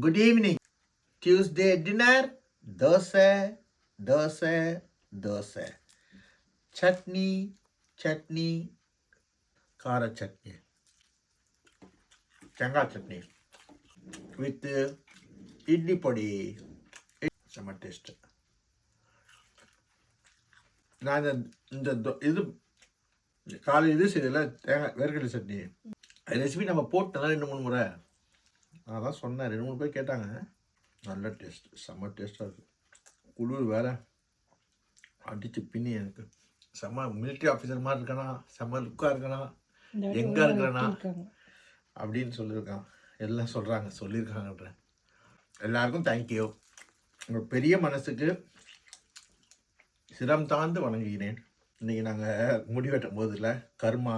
Good evening. Tuesday dinner, dosa, dosa, dosa. Chutney, chutney, kara chutney, தேங்காய் chutney with idli பொடி. செம்ம taste. நான் இந்த இது காலை இது செய்யல, தேங்காய் வேர்க்கடலை சட்னி ரெசிபி நம்ம போட்டோம்னா 2-3 முறை. நான் தான் சொன்னேன், 2-3 பேர் கேட்டாங்க. நல்ல டேஸ்ட், செம்ம டேஸ்ட்டாக இருக்குது. குளிர் வேற அடித்து பின்னி எனக்கு. செம்ம மிலிட்ரி ஆஃபீஸர் மாதிரி இருக்கானா, செம்ம லுக்காக இருக்கானா, எங்கே இருக்கிறானா அப்படின்னு சொல்லியிருக்கான். எல்லாம் சொல்லியிருக்காங்கன்ற எல்லாருக்கும் தேங்க்யூ. உங்கள் பெரிய மனசுக்கு சிரம் தாழ்ந்து வணங்குகிறேன். இன்றைக்கி நாங்கள் முடி வெட்டும் போதில் கர்மா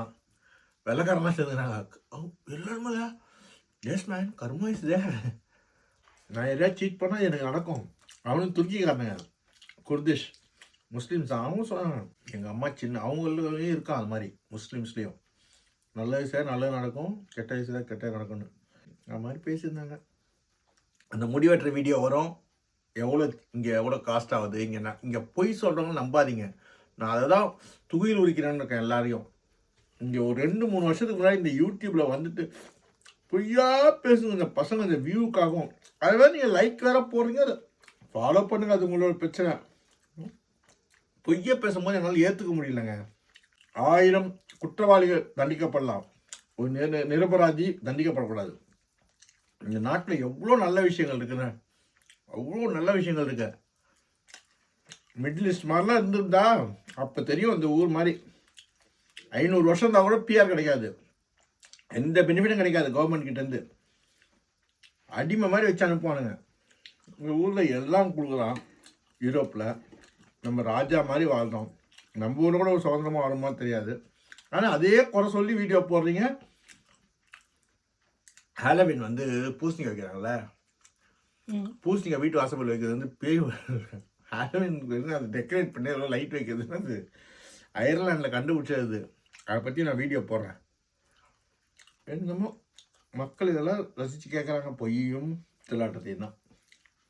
வெள்ளைக்காரமாக சேர்ந்துனாங்க. எல்லாருமே yes man, karma is there. நான் எதையா சீட் பண்ணால் எனக்கு நடக்கும். அவனும் துருக்கிக்காரனுங்க, குர்திஷ் முஸ்லீம்ஸ் தான். அவங்க சொன்னாங்க எங்கள் அம்மா சின்ன அவங்களையும் இருக்கான் அது மாதிரி முஸ்லீம்ஸ்லேயும். நல்ல விஷயம் நல்லது நடக்கும், கெட்ட விஷயம் கெட்ட நடக்கும்னு அது மாதிரி பேசியிருந்தாங்க. அந்த முடி வெட்டுற வீடியோ வரும். எவ்வளோ காஸ்ட் ஆகுது இங்கே பொய் சொல்கிறவங்க நம்பாதீங்க. நான் அதை தான் துகில் உரிக்கிறேன்னு இருக்கேன் எல்லாரையும். இங்கே ஒரு 2-3 வருஷத்துக்கு முன்னாடி இந்த யூடியூப்பில் வந்துட்டு பொய்யா பேசுங்க இந்த பசங்க, இந்த வியூக்காகவும். அதுவே நீங்கள் லைக் வேற போடுறீங்க, அதை ஃபாலோ பண்ணுங்க, அது உங்களோட பிரச்சனை. பொய்யா பேசும்போது என்னால் ஏற்றுக்க முடியலங்க. 1000 குற்றவாளிகள் தண்டிக்கப்படலாம், ஒரு நிரபராதி தண்டிக்கப்படக்கூடாது. இந்த நாட்டில் எவ்வளோ நல்ல விஷயங்கள் இருக்குன்னு, அவ்வளோ நல்ல விஷயங்கள் இருக்கு. மிடில் ஈஸ்ட் மாதிரிலாம் இருந்திருந்தா அப்போ தெரியும். இந்த ஊர் மாதிரி 500 வருஷம் தான் கூட பிஆர் கிடைக்காது, எந்த பெனிஃபிட்டும் கிடைக்காது கவர்மெண்ட் கிட்டேருந்து. அடிமை மாதிரி வச்சு அனுப்புவானுங்க. உங்கள் ஊரில் எல்லாம் கொடுக்கலாம். யூரோப்பில் நம்ம ராஜா மாதிரி வாழ்கிறோம். நம்ம ஊரில் கூட ஒரு சுதந்திரமாக வருமா தெரியாது. ஆனால் அதே குறை சொல்லி வீடியோ போடுறீங்க. ஹாலோவின் வந்து பூசணிக்காய் வைக்கிறாங்கல்ல, பூசணிக்காய் வீட்டு வாசப்பல் வைக்கிறது வந்து பேய். ஹாலோவின் அதை டெக்கரேட் பண்ணி எவ்வளோ லைட் வைக்கிறதுன்னு அது அயர்லாண்டில் கண்டுபிடிச்சது. அதை பற்றி நான் வீடியோ போடுறேன். என்னமோ மக்கள் இதெல்லாம் ரசித்து கேட்குறாங்க, பொய்யும் தில்லாட்டத்தையும் தான்.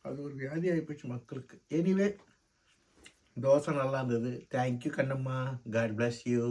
அது ஒரு வியாதி ஆகிப்போச்சு மக்களுக்கு. எனிவே தோசை நல்லா இருந்தது. Thank you Kannamma. God bless you.